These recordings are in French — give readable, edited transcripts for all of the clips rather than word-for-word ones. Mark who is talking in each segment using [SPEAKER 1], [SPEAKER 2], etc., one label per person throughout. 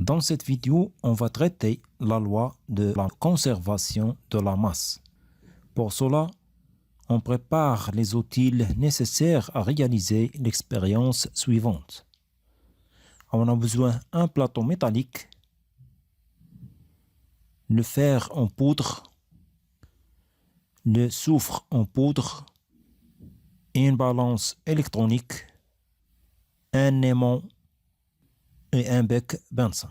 [SPEAKER 1] Dans cette vidéo, on va traiter la loi de la conservation de la masse. Pour cela, on prépare les outils nécessaires à réaliser l'expérience suivante. On a besoin d'un plateau métallique, le fer en poudre, le soufre en poudre, une balance électronique, un aimant et un bec Bunsen.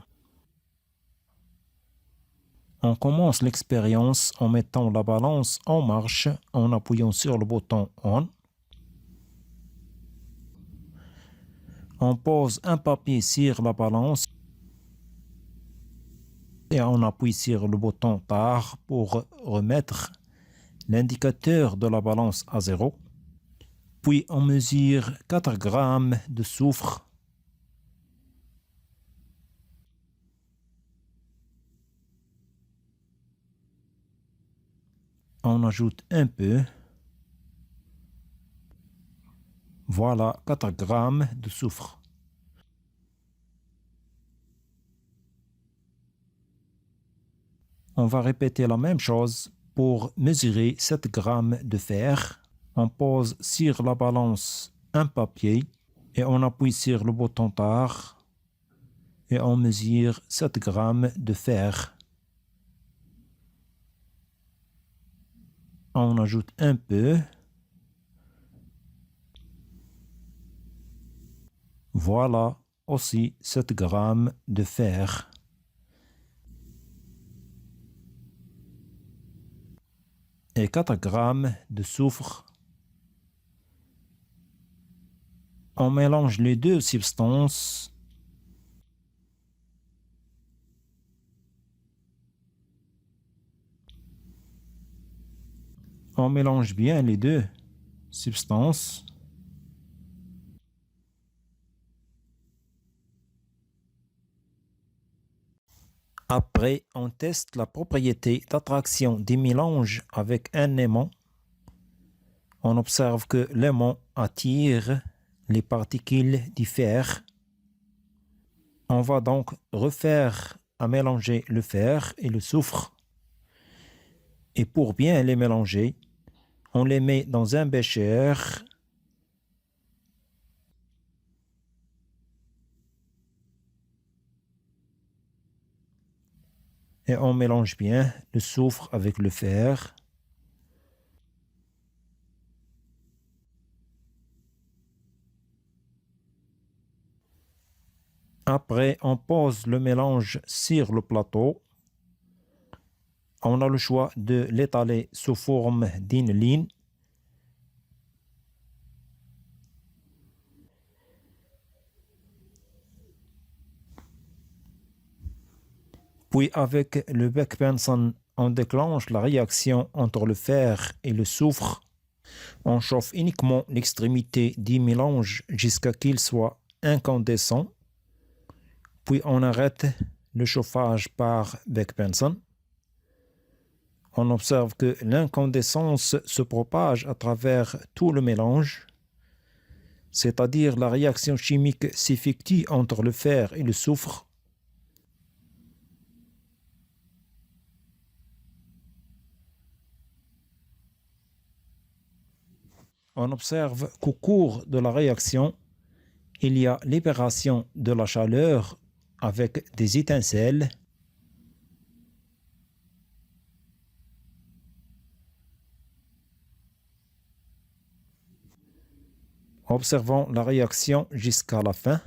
[SPEAKER 1] On commence l'expérience en mettant la balance en marche en appuyant sur le bouton ON. On pose un papier sur la balance et on appuie sur le bouton TAR pour remettre l'indicateur de la balance à 0. Puis on mesure 4 grammes de soufre. On ajoute un peu. Voilà 4 grammes de soufre. On va répéter la même chose pour mesurer 7 grammes de fer. On pose sur la balance un papier et on appuie sur le bouton TAR et on mesure 7 grammes de fer. On ajoute un peu. Voilà aussi 7 grammes de fer. Et 4 grammes de soufre. On mélange les deux substances. On mélange bien les deux substances. Après, on teste la propriété d'attraction des mélanges avec un aimant. On observe que l'aimant attire les particules du fer. On va donc refaire à mélanger le fer et le soufre. Et pour bien les mélanger, on les met dans un bécher. Et on mélange bien le soufre avec le fer. Après, on pose le mélange sur le plateau. On a le choix de l'étaler sous forme d'une ligne. Puis avec le bec Bunsen, on déclenche la réaction entre le fer et le soufre. On chauffe uniquement l'extrémité du mélange jusqu'à qu'il soit incandescent. Puis on arrête le chauffage par bec Bunsen. On observe que l'incandescence se propage à travers tout le mélange, c'est-à-dire la réaction chimique s'effectue entre le fer et le soufre. On observe qu'au cours de la réaction, il y a libération de la chaleur avec des étincelles. Observons la réaction jusqu'à la fin.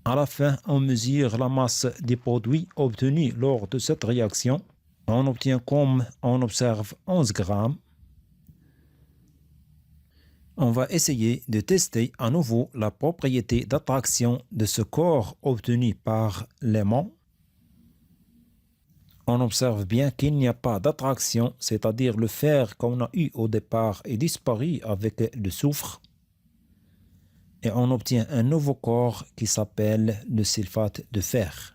[SPEAKER 1] À la fin, on mesure la masse des produits obtenus lors de cette réaction. On obtient, comme on observe, 11 grammes. On va essayer de tester à nouveau la propriété d'attraction de ce corps obtenu par l'aimant. On observe bien qu'il n'y a pas d'attraction, c'est-à-dire le fer qu'on a eu au départ est disparu avec le soufre. Et on obtient un nouveau corps qui s'appelle le sulfate de fer.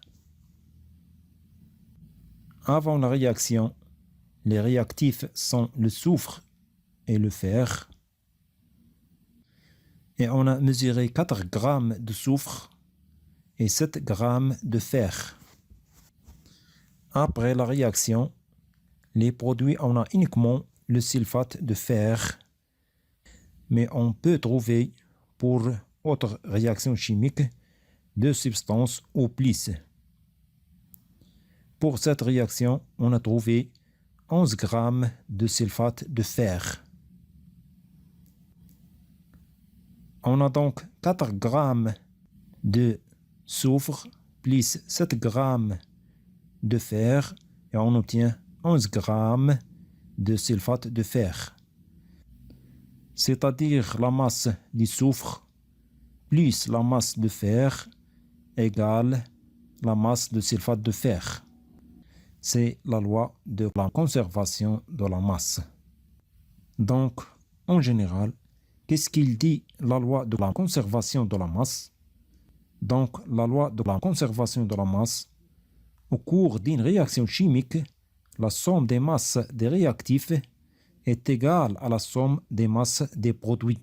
[SPEAKER 1] Avant la réaction, les réactifs sont le soufre et le fer. Et on a mesuré 4 grammes de soufre et 7 grammes de fer. Après la réaction, les produits, on a uniquement le sulfate de fer, mais on peut trouver pour autres réactions chimiques 2 substances ou plus. Pour cette réaction, on a trouvé 11 grammes de sulfate de fer. On a donc 4 grammes de soufre plus 7 grammes de fer et on obtient 11 grammes de sulfate de fer. C'est-à-dire la masse du soufre plus la masse de fer égale la masse de sulfate de fer. C'est la loi de la conservation de la masse. Donc, en général, qu'est-ce qu'il dit la loi de la conservation de la masse? Donc, la loi de la conservation de la masse, au cours d'une réaction chimique, la somme des masses des réactifs est égale à la somme des masses des produits.